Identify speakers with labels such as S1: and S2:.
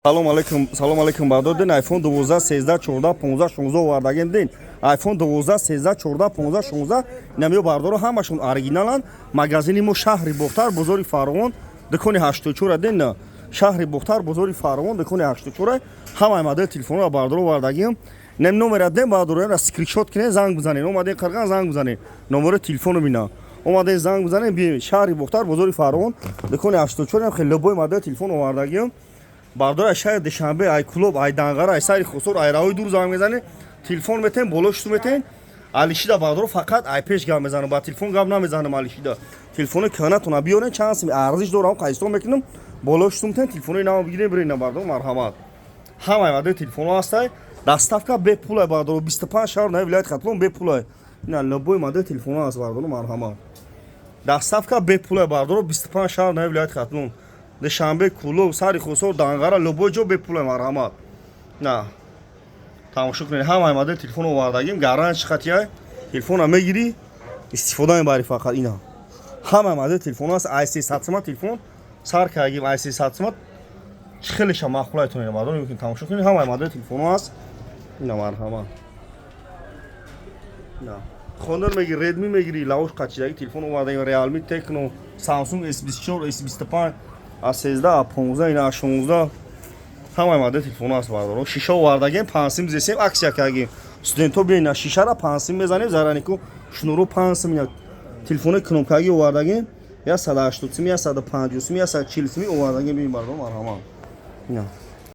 S1: Салом алейкум бардор дин iPhone 12 13 14 15 16 овардагем дин iPhone 12 13 14 15 16 намё бардоро ҳамашон оригиналан магазини мо шаҳри Бухтар бозори Фарғон дукони 84 дин шаҳри Бухтар бозори Фарғон дукони 84 ҳамаи модел телефонро бардоро овардагем нем номера ден бардоро скриншот кине занг бизанед омаден Қирған занг бизанед номери телефону бина омаден занг бизанед би шаҳри Бухтар бозори Фарғон дукони 84 хеле лобои модел телефон овардагем бардора шаҳр душанбе ай клуб ай дангара ай сайри хусур ай раҳои дур занг мезанед телефон метен болошту метен алишида бардора фақат ай пеш гап мезанам ба телефон гап намезанам алишида телефони кӯнатона биёрен чанд сим арзиш дорам қайсо мекунам болошту метен телефони нав бигирем бирем бардора марҳамат ҳамаи модел телефонҳо ҳастай доставка бепулай бардора 25 шаҳр наи вилояти Қатлон бепулай ина лобои модел телефонҳо аст бардора марҳамат доставка бепулай бардора 25 шаҳр наи вилояти Қатлон душанбе кулов сари хусор дангара лобои ҷо бепулай марҳамат на тамошо кунед ҳамаи модел телефон овардагим гаранти хатия телефона мегири истифода мебари фақат ина ҳамаи модел телефон аст i300 телефон сар кардагим i300 хелеша махулайтон ина бардор мекунед тамошо кунед ҳамаи модел телефон аст ина марҳамат на хонор мегири Redmi мегири лаош қачидаги телефон овардагим Realme Tecno Samsung S24 S25 A13 A15 ина A16 ҳамаи модел телефон аст бардор шиша овардагем 5 сим зесем аксия кардагим студентҳо биёна шишара 5 сим мезанем заранику шнуру 5 сим ина телефони кнопкаги овардагем 180 сим 150 сим 140 сим овардагем бин бардор марҳамат ина